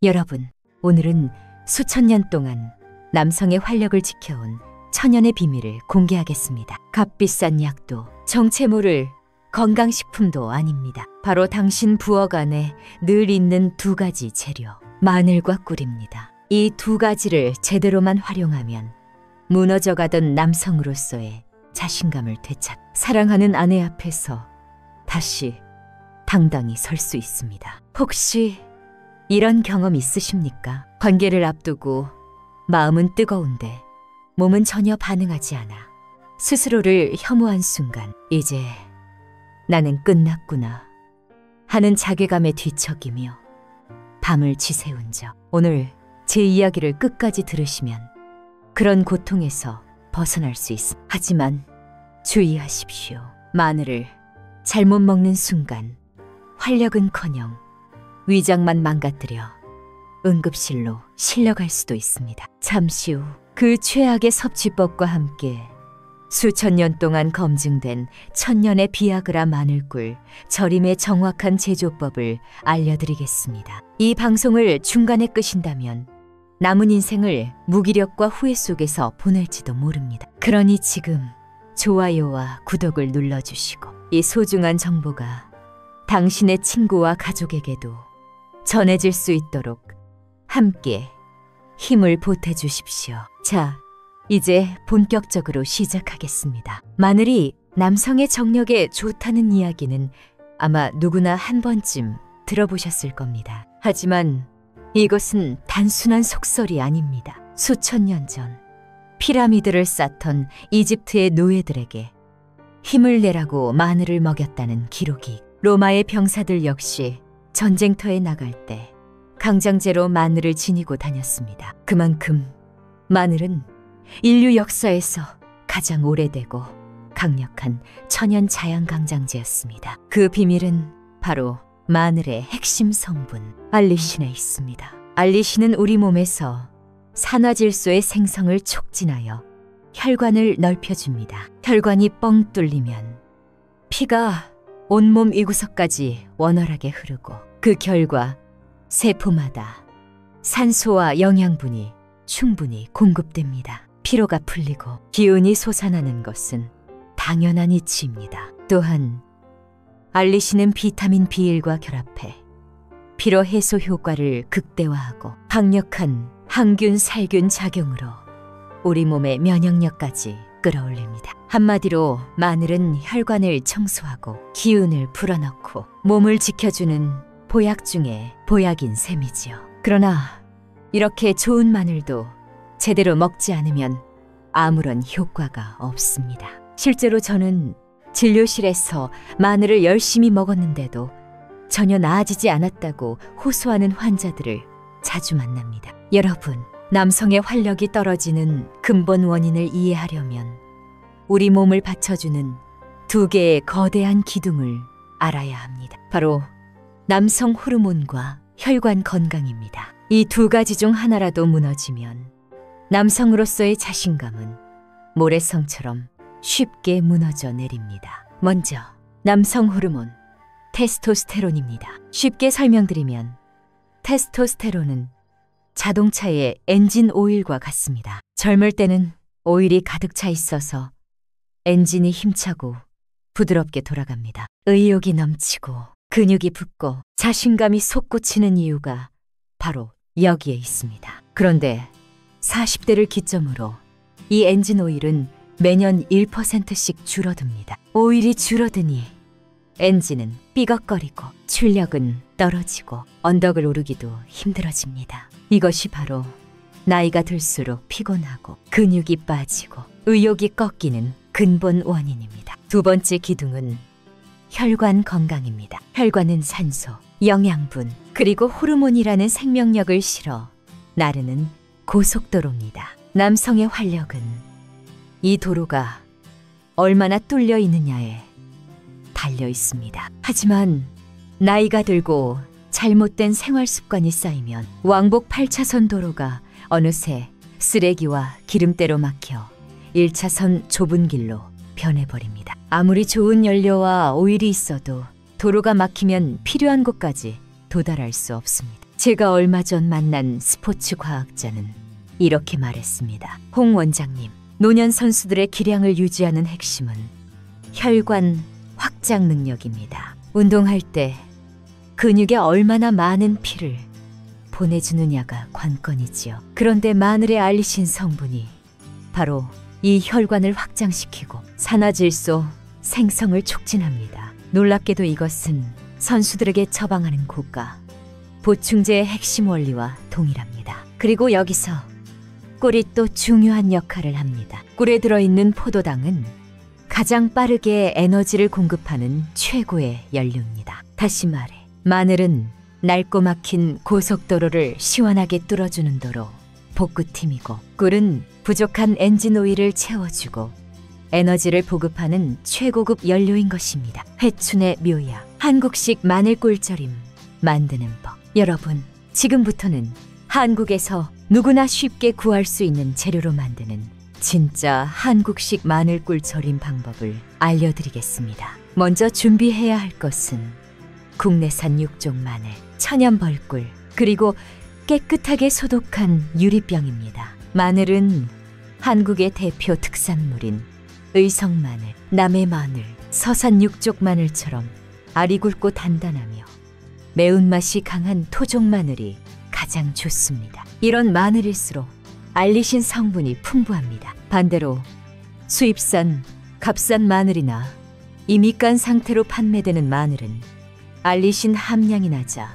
여러분, 오늘은 수천 년 동안 남성의 활력을 지켜온 천연의 비밀을 공개하겠습니다. 값비싼 약도, 정체 모를 건강식품도 아닙니다. 바로 당신 부엌 안에 늘 있는 두 가지 재료, 마늘과 꿀입니다. 이 두 가지를 제대로만 활용하면 무너져가던 남성으로서의 자신감을 되찾, 사랑하는 아내 앞에서 다시 당당히 설 수 있습니다. 혹시 이런 경험 있으십니까? 관계를 앞두고 마음은 뜨거운데 몸은 전혀 반응하지 않아 스스로를 혐오한 순간, 이제 나는 끝났구나 하는 자괴감에 뒤척이며 밤을 지새운 적. 오늘 제 이야기를 끝까지 들으시면 그런 고통에서 벗어날 수 있습니다. 하지만 주의하십시오. 마늘을 잘못 먹는 순간 활력은커녕 위장만 망가뜨려 응급실로 실려갈 수도 있습니다. 잠시 후 그 최악의 섭취법과 함께 수천 년 동안 검증된 천년의 비아그라 마늘꿀 절임의 정확한 제조법을 알려드리겠습니다. 이 방송을 중간에 끄신다면 남은 인생을 무기력과 후회 속에서 보낼지도 모릅니다. 그러니 지금 좋아요와 구독을 눌러주시고 이 소중한 정보가 당신의 친구와 가족에게도 전해질 수 있도록 함께 힘을 보태주십시오. 자, 이제 본격적으로 시작하겠습니다. 마늘이 남성의 정력에 좋다는 이야기는 아마 누구나 한 번쯤 들어보셨을 겁니다. 하지만 이것은 단순한 속설이 아닙니다. 수천 년 전 피라미드를 쌓던 이집트의 노예들에게 힘을 내라고 마늘을 먹였다는 기록이, 로마의 병사들 역시 전쟁터에 나갈 때 강장제로 마늘을 지니고 다녔습니다. 그만큼 마늘은 인류 역사에서 가장 오래되고 강력한 천연 자양강장제였습니다. 그 비밀은 바로 마늘의 핵심 성분 알리신에 있습니다. 알리신은 우리 몸에서 산화질소의 생성을 촉진하여 혈관을 넓혀줍니다. 혈관이 뻥 뚫리면 피가 온몸 이구석까지 원활하게 흐르고 그 결과 세포마다 산소와 영양분이 충분히 공급됩니다. 피로가 풀리고 기운이 솟아나는 것은 당연한 이치입니다. 또한 알리신은 비타민 B1과 결합해 피로 해소 효과를 극대화하고 강력한 항균, 살균 작용으로 우리 몸의 면역력까지 끌어올립니다. 한마디로 마늘은 혈관을 청소하고 기운을 불어넣고 몸을 지켜주는 보약 중에 보약인 셈이지요. 그러나 이렇게 좋은 마늘도 제대로 먹지 않으면 아무런 효과가 없습니다. 실제로 저는 진료실에서 마늘을 열심히 먹었는데도 전혀 나아지지 않았다고 호소하는 환자들을 자주 만납니다. 여러분, 남성의 활력이 떨어지는 근본 원인을 이해하려면 우리 몸을 받쳐주는 두 개의 거대한 기둥을 알아야 합니다. 바로 남성 호르몬과 혈관 건강입니다. 이 두 가지 중 하나라도 무너지면 남성으로서의 자신감은 모래성처럼 쉽게 무너져 내립니다. 먼저 남성 호르몬 테스토스테론입니다. 쉽게 설명드리면 테스토스테론은 자동차의 엔진 오일과 같습니다. 젊을 때는 오일이 가득 차 있어서 엔진이 힘차고 부드럽게 돌아갑니다. 의욕이 넘치고 근육이 붙고 자신감이 솟구치는 이유가 바로 여기에 있습니다. 그런데 40대를 기점으로 이 엔진 오일은 매년 1%씩 줄어듭니다. 오일이 줄어드니 엔진은 삐걱거리고 출력은 떨어지고 언덕을 오르기도 힘들어집니다. 이것이 바로 나이가 들수록 피곤하고 근육이 빠지고 의욕이 꺾이는 근본 원인입니다. 두 번째 기둥은 혈관 건강입니다. 혈관은 산소, 영양분, 그리고 호르몬이라는 생명력을 실어 나르는 고속도로입니다. 남성의 활력은 이 도로가 얼마나 뚫려 있느냐에 달려 있습니다. 하지만 나이가 들고 잘못된 생활 습관이 쌓이면 왕복 8차선 도로가 어느새 쓰레기와 기름때로 막혀 1차선 좁은 길로 변해버립니다. 아무리 좋은 연료와 오일이 있어도 도로가 막히면 필요한 곳까지 도달할 수 없습니다. 제가 얼마 전 만난 스포츠 과학자는 이렇게 말했습니다. 홍 원장님, 노년 선수들의 기량을 유지하는 핵심은 혈관 확장 능력입니다. 운동할 때 근육에 얼마나 많은 피를 보내주느냐가 관건이지요. 그런데 마늘의 알리신 성분이 바로 이 혈관을 확장시키고 산화질소 생성을 촉진합니다. 놀랍게도 이것은 선수들에게 처방하는 고가 보충제의 핵심 원리와 동일합니다. 그리고 여기서 꿀이 또 중요한 역할을 합니다. 꿀에 들어있는 포도당은 가장 빠르게 에너지를 공급하는 최고의 연료입니다. 다시 말해, 마늘은 낡고 막힌 고속도로를 시원하게 뚫어주는 도로 복구팀이고, 꿀은 부족한 엔진 오일을 채워주고 에너지를 보급하는 최고급 연료인 것입니다. 회춘의 묘약, 한국식 마늘 꿀절임 만드는 법. 여러분, 지금부터는 한국에서 누구나 쉽게 구할 수 있는 재료로 만드는 진짜 한국식 마늘 꿀절임 방법을 알려드리겠습니다. 먼저 준비해야 할 것은 국내산 육종 마늘, 천연 벌꿀, 그리고 깨끗하게 소독한 유리병입니다. 마늘은 한국의 대표 특산물인 의성 마늘, 남해 마늘, 서산 육종 마늘처럼 알이 굵고 단단하며 매운맛이 강한 토종 마늘이 가장 좋습니다. 이런 마늘일수록 알리신 성분이 풍부합니다. 반대로 수입산, 값싼 마늘이나 이미 깐 상태로 판매되는 마늘은 알리신 함량이 낮아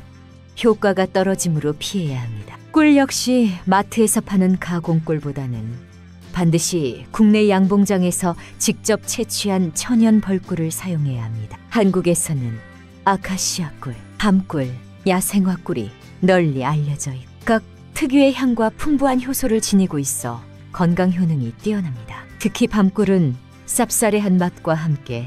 효과가 떨어지므로 피해야 합니다. 꿀 역시 마트에서 파는 가공꿀보다는 반드시 국내 양봉장에서 직접 채취한 천연 벌꿀을 사용해야 합니다. 한국에서는 아카시아 꿀, 밤꿀, 야생화 꿀이 널리 알려져 있고 각 특유의 향과 풍부한 효소를 지니고 있어 건강 효능이 뛰어납니다. 특히 밤꿀은 쌉싸래한 맛과 함께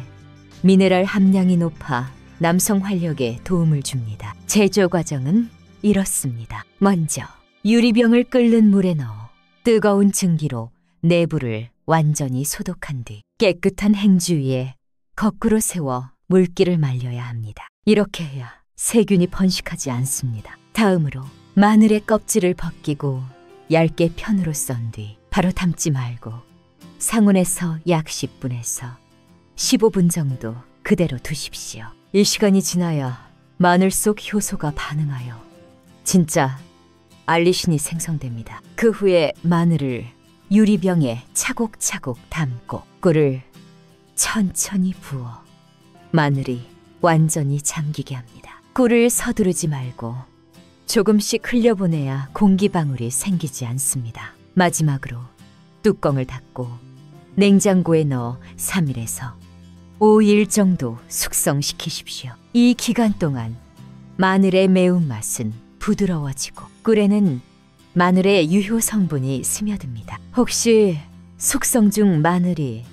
미네랄 함량이 높아 남성 활력에 도움을 줍니다. 제조 과정은 이렇습니다. 먼저 유리병을 끓는 물에 넣어 뜨거운 증기로 내부를 완전히 소독한 뒤 깨끗한 행주 위에 거꾸로 세워 물기를 말려야 합니다. 이렇게 해야 세균이 번식하지 않습니다. 다음으로 마늘의 껍질을 벗기고 얇게 편으로 썬 뒤 바로 담지 말고 상온에서 약 10분에서 15분 정도 그대로 두십시오. 이 시간이 지나야 마늘 속 효소가 반응하여 진짜 알리신이 생성됩니다. 그 후에 마늘을 유리병에 차곡차곡 담고 꿀을 천천히 부어 마늘이 완전히 잠기게 합니다. 꿀을 서두르지 말고 조금씩 흘려보내야 공기방울이 생기지 않습니다. 마지막으로 뚜껑을 닫고 냉장고에 넣어 3일에서 5일 정도 숙성시키십시오. 이 기간 동안 마늘의 매운맛은 부드러워지고 꿀에는 마늘의 유효 성분이 스며듭니다. 혹시 숙성 중 마늘이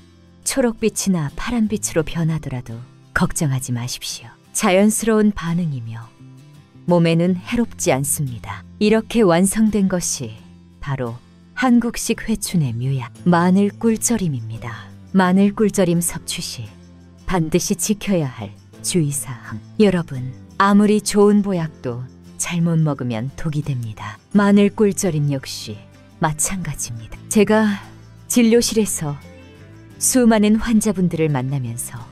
초록빛이나 파란빛으로 변하더라도 걱정하지 마십시오. 자연스러운 반응이며 몸에는 해롭지 않습니다. 이렇게 완성된 것이 바로 한국식 회춘의 묘약 마늘 꿀절임입니다. 마늘 꿀절임 섭취 시 반드시 지켜야 할 주의사항. 여러분, 아무리 좋은 보약도 잘못 먹으면 독이 됩니다. 마늘 꿀절임 역시 마찬가지입니다. 제가 진료실에서 수많은 환자분들을 만나면서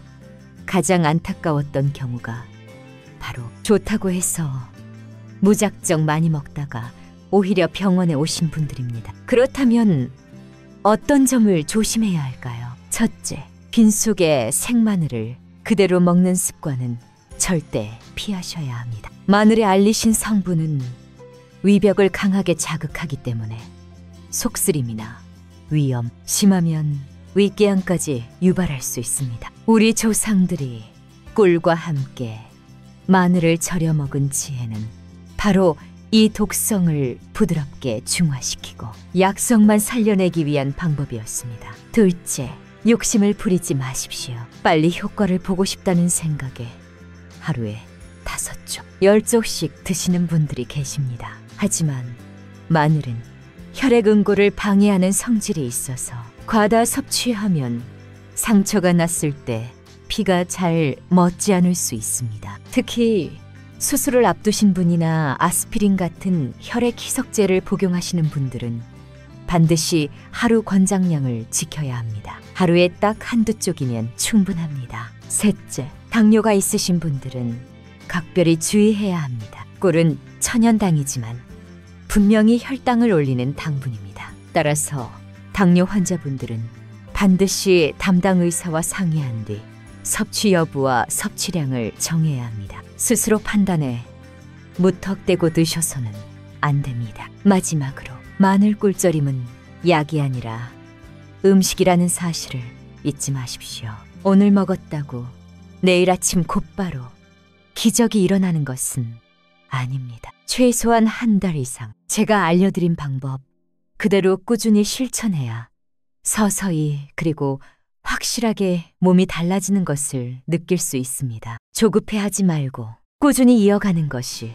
가장 안타까웠던 경우가 바로 좋다고 해서 무작정 많이 먹다가 오히려 병원에 오신 분들입니다. 그렇다면 어떤 점을 조심해야 할까요? 첫째, 빈속에 생마늘을 그대로 먹는 습관은 절대 피하셔야 합니다. 마늘의 알리신 성분은 위벽을 강하게 자극하기 때문에 속쓰림이나 위염, 심하면 위궤양까지 유발할 수 있습니다. 우리 조상들이 꿀과 함께 마늘을 절여 먹은 지혜는 바로 이 독성을 부드럽게 중화시키고 약성만 살려내기 위한 방법이었습니다. 둘째, 욕심을 부리지 마십시오. 빨리 효과를 보고 싶다는 생각에 하루에 5쪽, 10쪽씩 드시는 분들이 계십니다. 하지만 마늘은 혈액 응고를 방해하는 성질이 있어서 과다 섭취하면 상처가 났을 때 피가 잘 멎지 않을 수 있습니다. 특히 수술을 앞두신 분이나 아스피린 같은 혈액 희석제를 복용하시는 분들은 반드시 하루 권장량을 지켜야 합니다. 하루에 딱 한두 쪽이면 충분합니다. 셋째, 당뇨가 있으신 분들은 각별히 주의해야 합니다. 꿀은 천연당이지만 분명히 혈당을 올리는 당분입니다. 따라서 당뇨 환자분들은 반드시 담당 의사와 상의한 뒤 섭취 여부와 섭취량을 정해야 합니다. 스스로 판단해 무턱대고 드셔서는 안 됩니다. 마지막으로 마늘 꿀절임은 약이 아니라 음식이라는 사실을 잊지 마십시오. 오늘 먹었다고 내일 아침 곧바로 기적이 일어나는 것은 아닙니다. 최소한 한 달 이상 제가 알려드린 방법 그대로 꾸준히 실천해야 서서히 그리고 확실하게 몸이 달라지는 것을 느낄 수 있습니다. 조급해하지 말고 꾸준히 이어가는 것이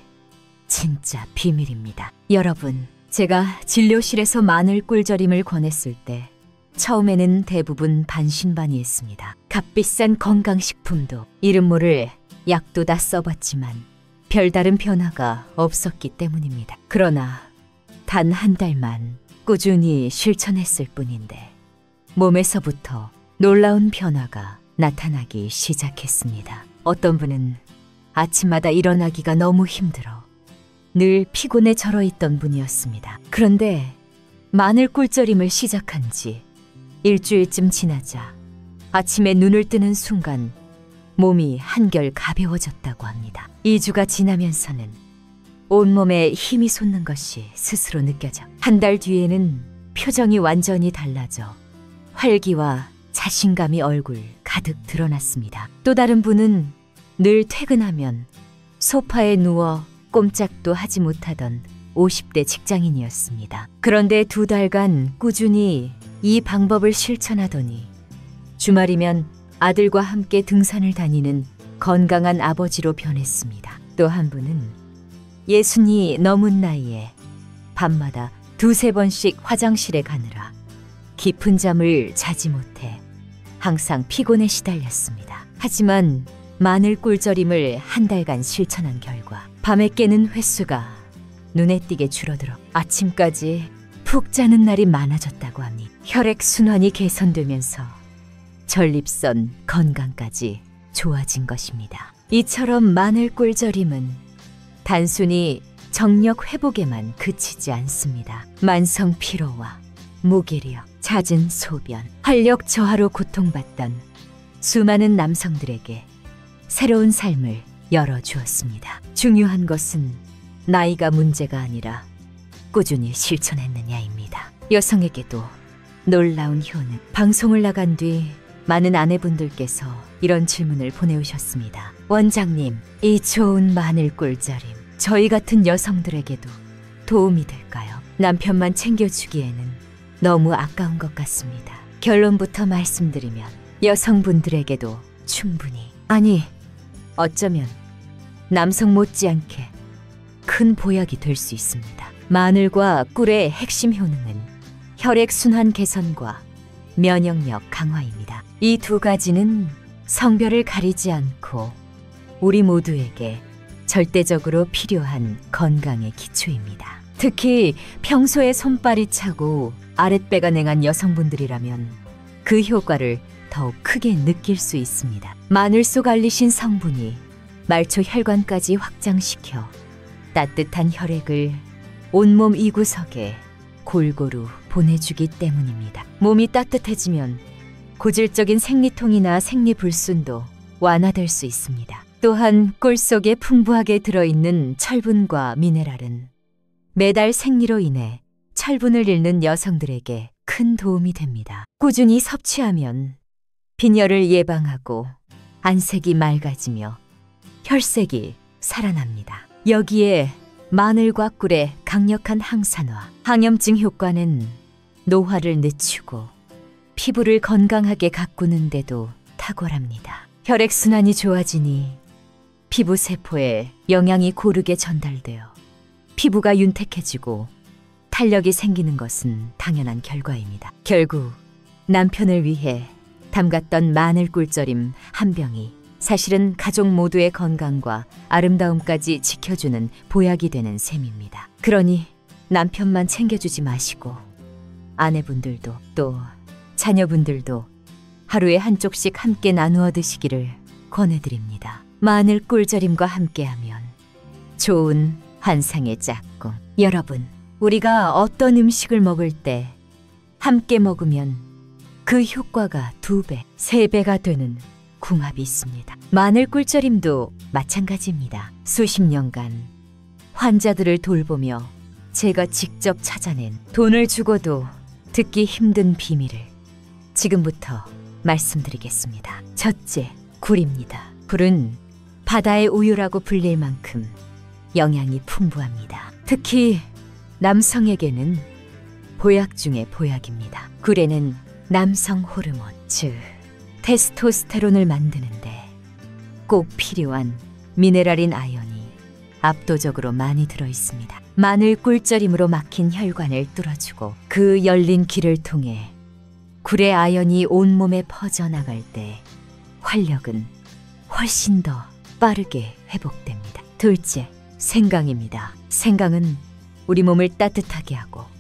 진짜 비밀입니다. 여러분, 제가 진료실에서 마늘 꿀절임을 권했을 때 처음에는 대부분 반신반의했습니다. 값비싼 건강식품도 이름 모를 약도 다 써봤지만 별다른 변화가 없었기 때문입니다. 그러나 단 한 달만 꾸준히 실천했을 뿐인데 몸에서부터 놀라운 변화가 나타나기 시작했습니다. 어떤 분은 아침마다 일어나기가 너무 힘들어 늘 피곤에 절어있던 분이었습니다. 그런데 마늘 꿀절임을 시작한 지 일주일쯤 지나자 아침에 눈을 뜨는 순간 몸이 한결 가벼워졌다고 합니다. 2주가 지나면서는 온몸에 힘이 솟는 것이 스스로 느껴져 한 달 뒤에는 표정이 완전히 달라져 활기와 자신감이 얼굴 가득 드러났습니다. 또 다른 분은 늘 퇴근하면 소파에 누워 꼼짝도 하지 못하던 50대 직장인이었습니다. 그런데 2달간 꾸준히 이 방법을 실천하더니 주말이면 아들과 함께 등산을 다니는 건강한 아버지로 변했습니다. 또 한 분은 60이 넘은 나이에 밤마다 2~3번씩 화장실에 가느라 깊은 잠을 자지 못해 항상 피곤에 시달렸습니다. 하지만 마늘 꿀절임을 한 달간 실천한 결과 밤에 깨는 횟수가 눈에 띄게 줄어들어 아침까지 푹 자는 날이 많아졌다고 하니 혈액순환이 개선되면서 전립선 건강까지 좋아진 것입니다. 이처럼 마늘 꿀절임은 단순히 정력 회복에만 그치지 않습니다. 만성 피로와 무기력, 잦은 소변, 활력 저하로 고통받던 수많은 남성들에게 새로운 삶을 열어주었습니다. 중요한 것은 나이가 문제가 아니라 꾸준히 실천했느냐입니다. 여성에게도 놀라운 효능. 방송을 나간 뒤 많은 아내분들께서 이런 질문을 보내오셨습니다. 원장님, 이 좋은 마늘 꿀절임 저희 같은 여성들에게도 도움이 될까요? 남편만 챙겨주기에는 너무 아까운 것 같습니다. 결론부터 말씀드리면 여성분들에게도 충분히, 아니 어쩌면 남성 못지않게 큰 보약이 될 수 있습니다. 마늘과 꿀의 핵심 효능은 혈액순환 개선과 면역력 강화입니다. 이 두 가지는 성별을 가리지 않고 우리 모두에게 절대적으로 필요한 건강의 기초입니다. 특히 평소에 손발이 차고 아랫배가 냉한 여성분들이라면 그 효과를 더욱 크게 느낄 수 있습니다. 마늘 속 알리신 성분이 말초 혈관까지 확장시켜 따뜻한 혈액을 온몸 이구석에 골고루 보내주기 때문입니다. 몸이 따뜻해지면 고질적인 생리통이나 생리불순도 완화될 수 있습니다. 또한 꿀 속에 풍부하게 들어있는 철분과 미네랄은 매달 생리로 인해 철분을 잃는 여성들에게 큰 도움이 됩니다. 꾸준히 섭취하면 빈혈을 예방하고 안색이 맑아지며 혈색이 살아납니다. 여기에 마늘과 꿀의 강력한 항산화, 항염증 효과는 노화를 늦추고 피부를 건강하게 가꾸는 데도 탁월합니다. 혈액순환이 좋아지니 피부 세포에 영양이 고르게 전달되어 피부가 윤택해지고 탄력이 생기는 것은 당연한 결과입니다. 결국 남편을 위해 담갔던 마늘 꿀절임 한 병이 사실은 가족 모두의 건강과 아름다움까지 지켜주는 보약이 되는 셈입니다. 그러니 남편만 챙겨주지 마시고 아내분들도 또 자녀분들도 하루에 한 쪽씩 함께 나누어 드시기를 권해드립니다. 마늘 꿀절임과 함께하면 좋은 환상의 짝꿍. 여러분, 우리가 어떤 음식을 먹을 때 함께 먹으면 그 효과가 2배, 3배가 되는 궁합이 있습니다. 마늘 꿀절임도 마찬가지입니다. 수십 년간 환자들을 돌보며 제가 직접 찾아낸 돈을 주고도 듣기 힘든 비밀을 지금부터 말씀드리겠습니다. 첫째, 굴입니다. 굴은 바다의 우유라고 불릴 만큼 영양이 풍부합니다. 특히 남성에게는 보약 중의 보약입니다. 굴에는 남성 호르몬, 즉 테스토스테론을 만드는데 꼭 필요한 미네랄인 아연이 압도적으로 많이 들어 있습니다. 마늘 꿀절임으로 막힌 혈관을 뚫어주고 그 열린 길을 통해 굴의 아연이 온몸에 퍼져나갈 때 활력은 훨씬 더 빠르게 회복됩니다. 둘째, 생강입니다. 생강은 우리 몸을 따뜻하게 하고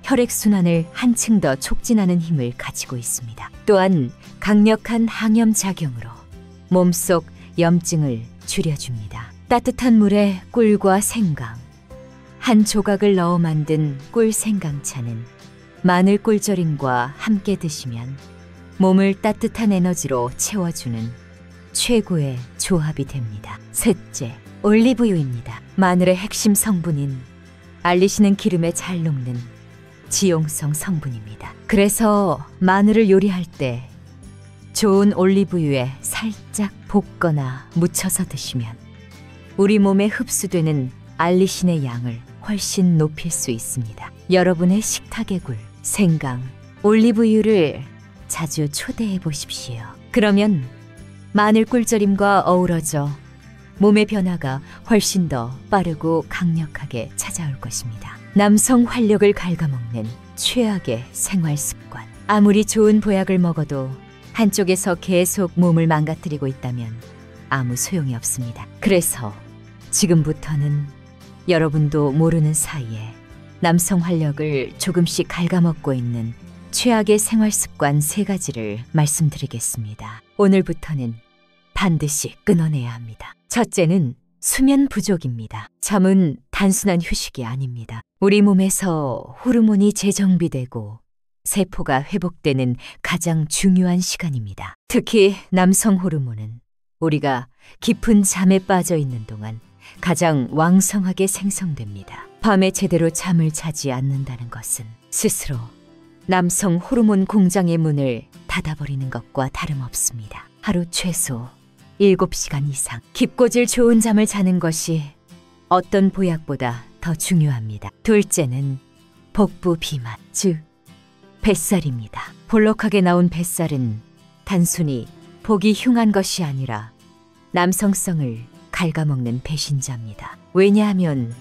혈액순환을 한층 더 촉진하는 힘을 가지고 있습니다. 또한 강력한 항염 작용으로 몸속 염증을 줄여줍니다. 따뜻한 물에 꿀과 생강, 한 조각을 넣어 만든 꿀생강차는 마늘 꿀절임과 함께 드시면 몸을 따뜻한 에너지로 채워주는 최고의 조합이 됩니다. 셋째, 올리브유입니다. 마늘의 핵심 성분인 알리시는 기름에 잘 녹는 지용성 성분입니다. 그래서 마늘을 요리할 때 좋은 올리브유에 살짝 볶거나 묻혀서 드시면 우리 몸에 흡수되는 알리신의 양을 훨씬 높일 수 있습니다. 여러분의 식탁의 굴, 생강, 올리브유를 자주 초대해 보십시오. 그러면 마늘 꿀절임과 어우러져 몸의 변화가 훨씬 더 빠르고 강력하게 찾아올 것입니다. 남성 활력을 갉아먹는 최악의 생활 습관. 아무리 좋은 보약을 먹어도 한쪽에서 계속 몸을 망가뜨리고 있다면 아무 소용이 없습니다. 그래서 지금부터는 여러분도 모르는 사이에 남성 활력을 조금씩 갉아먹고 있는 최악의 생활 습관 3가지를 말씀드리겠습니다. 오늘부터는 반드시 끊어내야 합니다. 첫째는 수면 부족입니다. 잠은 단순한 휴식이 아닙니다. 우리 몸에서 호르몬이 재정비되고 세포가 회복되는 가장 중요한 시간입니다. 특히 남성 호르몬은 우리가 깊은 잠에 빠져 있는 동안 가장 왕성하게 생성됩니다. 밤에 제대로 잠을 자지 않는다는 것은 스스로 남성 호르몬 공장의 문을 닫아버리는 것과 다름없습니다. 하루 최소 7시간 이상 깊고 질 좋은 잠을 자는 것이 어떤 보약보다 더 중요합니다. 둘째는 복부 비만, 즉 뱃살입니다. 볼록하게 나온 뱃살은 단순히 보기 흉한 것이 아니라 남성성을 갉아먹는 배신자입니다. 왜냐하면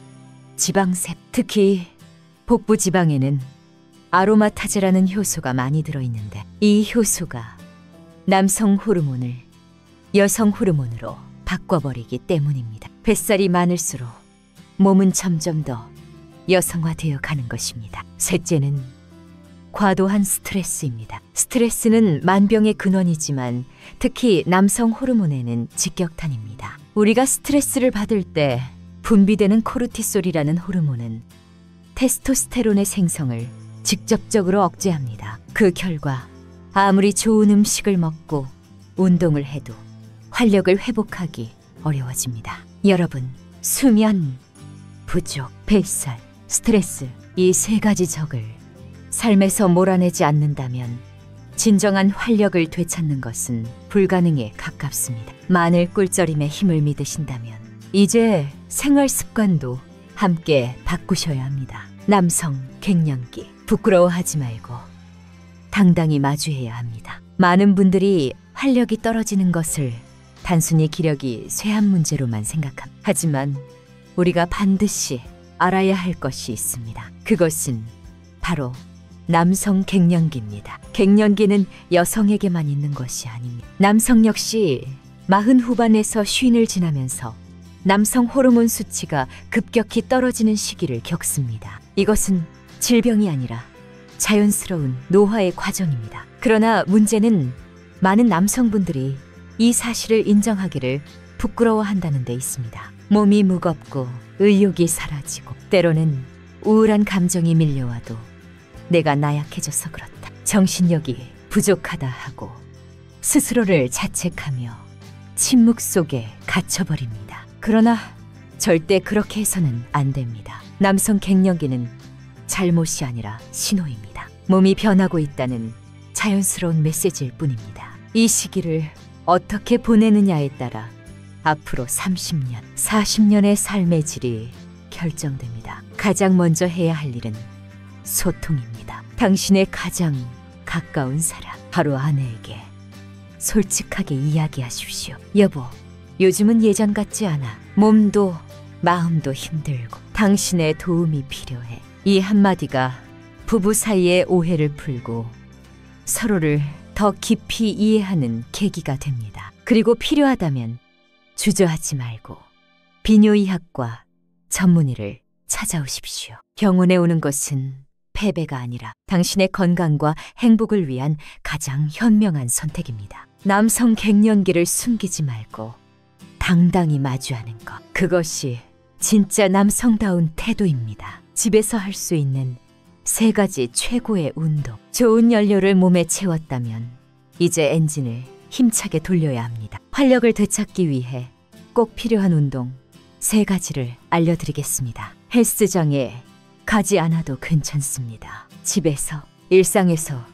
지방세, 특히 복부 지방에는 아로마타제라는 효소가 많이 들어있는데 이 효소가 남성 호르몬을 여성 호르몬으로 바꿔버리기 때문입니다. 뱃살이 많을수록 몸은 점점 더 여성화되어 가는 것입니다. 셋째는 과도한 스트레스입니다. 스트레스는 만병의 근원이지만 특히 남성 호르몬에는 직격탄입니다. 우리가 스트레스를 받을 때 분비되는 코르티솔이라는 호르몬은 테스토스테론의 생성을 직접적으로 억제합니다. 그 결과 아무리 좋은 음식을 먹고 운동을 해도 활력을 회복하기 어려워집니다. 여러분, 수면 부족, 뱃살, 스트레스 이 3가지 적을 삶에서 몰아내지 않는다면 진정한 활력을 되찾는 것은 불가능에 가깝습니다. 마늘 꿀절임의 힘을 믿으신다면 이제 생활 습관도 함께 바꾸셔야 합니다. 남성 갱년기 부끄러워하지 말고 당당히 마주해야 합니다. 많은 분들이 활력이 떨어지는 것을 단순히 기력이 쇠한 문제로만 생각합니다. 하지만 우리가 반드시 알아야 할 것이 있습니다. 그것은 바로 남성 갱년기입니다. 갱년기는 여성에게만 있는 것이 아닙니다. 남성 역시 40 후반에서 50을 지나면서 남성 호르몬 수치가 급격히 떨어지는 시기를 겪습니다. 이것은 질병이 아니라 자연스러운 노화의 과정입니다. 그러나 문제는 많은 남성분들이 이 사실을 인정하기를 부끄러워한다는 데 있습니다. 몸이 무겁고 의욕이 사라지고 때로는 우울한 감정이 밀려와도 내가 나약해져서 그렇다, 정신력이 부족하다 하고 스스로를 자책하며 침묵 속에 갇혀버립니다. 그러나 절대 그렇게 해서는 안 됩니다. 남성 갱년기는 잘못이 아니라 신호입니다. 몸이 변하고 있다는 자연스러운 메시지일 뿐입니다. 이 시기를 어떻게 보내느냐에 따라 앞으로 30년, 40년의 삶의 질이 결정됩니다. 가장 먼저 해야 할 일은 소통입니다. 당신의 가장 가까운 사람, 바로 아내에게 솔직하게 이야기하십시오. 여보, 요즘은 예전 같지 않아. 몸도 마음도 힘들고 당신의 도움이 필요해. 이 한마디가 부부 사이의 오해를 풀고 서로를 더 깊이 이해하는 계기가 됩니다. 그리고 필요하다면 주저하지 말고 비뇨의학과 전문의를 찾아오십시오. 병원에 오는 것은 패배가 아니라 당신의 건강과 행복을 위한 가장 현명한 선택입니다. 남성 갱년기를 숨기지 말고 당당히 마주하는 것, 그것이 진짜 남성다운 태도입니다. 집에서 할 수 있는 3가지 최고의 운동. 좋은 연료를 몸에 채웠다면 이제 엔진을 힘차게 돌려야 합니다. 활력을 되찾기 위해 꼭 필요한 운동 3가지를 알려드리겠습니다. 헬스장에 가지 않아도 괜찮습니다. 집에서, 일상에서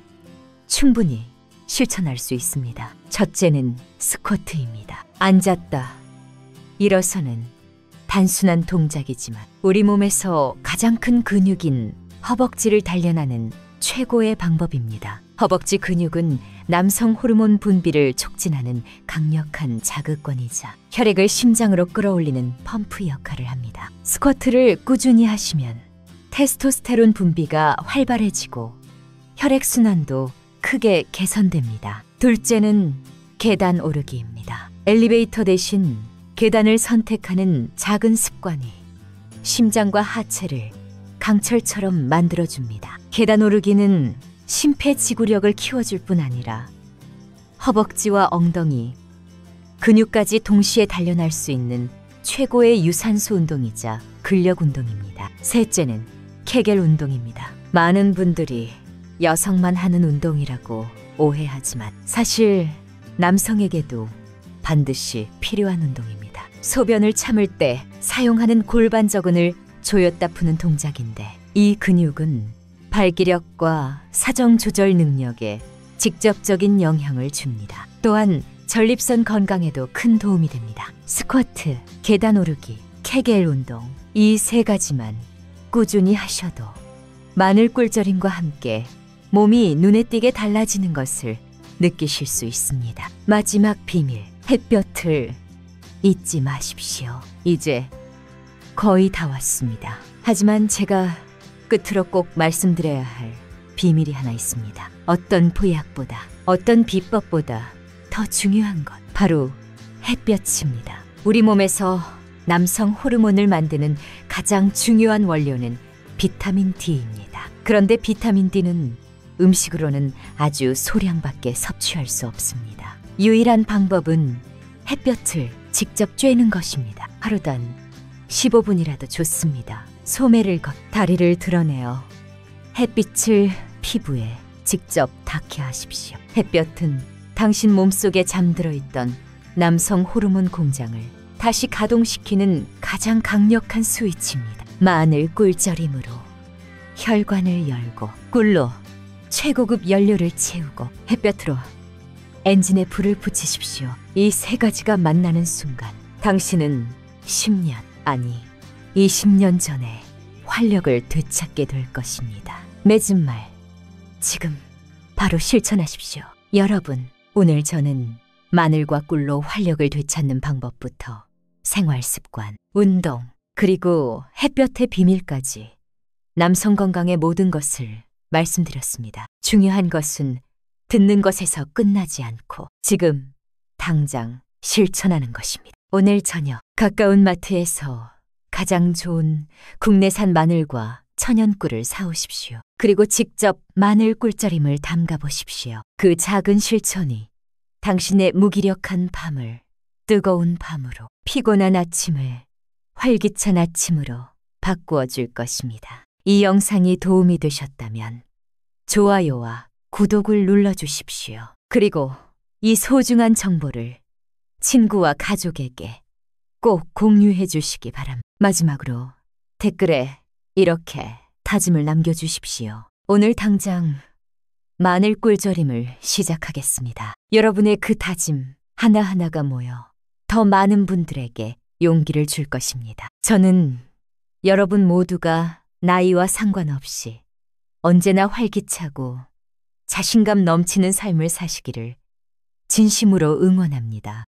충분히 실천할 수 있습니다. 첫째는 스쿼트입니다. 앉았다, 일어서는 단순한 동작이지만 우리 몸에서 가장 큰 근육인 허벅지를 단련하는 최고의 방법입니다. 허벅지 근육은 남성 호르몬 분비를 촉진하는 강력한 자극권이자 혈액을 심장으로 끌어올리는 펌프 역할을 합니다. 스쿼트를 꾸준히 하시면 테스토스테론 분비가 활발해지고 혈액순환도 크게 개선됩니다. 둘째는 계단 오르기입니다. 엘리베이터 대신 계단을 선택하는 작은 습관이 심장과 하체를 강철처럼 만들어줍니다. 계단 오르기는 심폐지구력을 키워줄 뿐 아니라 허벅지와 엉덩이, 근육까지 동시에 단련할 수 있는 최고의 유산소 운동이자 근력 운동입니다. 셋째는 케겔 운동입니다. 많은 분들이 여성만 하는 운동이라고 오해하지만 사실 남성에게도 반드시 필요한 운동입니다. 소변을 참을 때 사용하는 골반저근을 조였다 푸는 동작인데 이 근육은 발기력과 사정 조절 능력에 직접적인 영향을 줍니다. 또한 전립선 건강에도 큰 도움이 됩니다. 스쿼트, 계단 오르기, 케겔 운동, 이 3가지만 꾸준히 하셔도 마늘 꿀절임과 함께 몸이 눈에 띄게 달라지는 것을 느끼실 수 있습니다. 마지막 비밀, 햇볕을 잊지 마십시오. 이제 거의 다 왔습니다. 하지만 제가 끝으로 꼭 말씀드려야 할 비밀이 하나 있습니다. 어떤 보약보다, 어떤 비법보다 더 중요한 것, 바로 햇볕입니다. 우리 몸에서 남성 호르몬을 만드는 가장 중요한 원료는 비타민 D입니다. 그런데 비타민 D는 음식으로는 아주 소량밖에 섭취할 수 없습니다. 유일한 방법은 햇볕을 직접 쬐는 것입니다. 하루단 15분이라도 좋습니다. 소매를 다리를 드러내어 햇빛을 피부에 직접 닿게 하십시오. 햇볕은 당신 몸속에 잠들어 있던 남성 호르몬 공장을 다시 가동시키는 가장 강력한 스위치입니다. 마늘 꿀절임으로 혈관을 열고 꿀로 최고급 연료를 채우고 햇볕으로 엔진에 불을 붙이십시오. 이 3가지가 만나는 순간 당신은 10년, 아니 20년 전에 활력을 되찾게 될 것입니다. 맺은 말, 지금 바로 실천하십시오. 여러분, 오늘 저는 마늘과 꿀로 활력을 되찾는 방법부터 생활 습관, 운동, 그리고 햇볕의 비밀까지 남성 건강의 모든 것을 말씀드렸습니다. 중요한 것은 듣는 것에서 끝나지 않고 지금 당장 실천하는 것입니다. 오늘 저녁 가까운 마트에서 가장 좋은 국내산 마늘과 천연꿀을 사오십시오. 그리고 직접 마늘 꿀절임을 담가 보십시오. 그 작은 실천이 당신의 무기력한 밤을 뜨거운 밤으로, 피곤한 아침을 활기찬 아침으로 바꾸어 줄 것입니다. 이 영상이 도움이 되셨다면 좋아요와 구독을 눌러주십시오. 그리고 이 소중한 정보를 친구와 가족에게 꼭 공유해 주시기 바랍니다. 마지막으로 댓글에 이렇게 다짐을 남겨주십시오. 오늘 당장 마늘 꿀절임을 시작하겠습니다. 여러분의 그 다짐 하나하나가 모여 더 많은 분들에게 용기를 줄 것입니다. 저는 여러분 모두가 나이와 상관없이 언제나 활기차고 자신감 넘치는 삶을 사시기를 진심으로 응원합니다.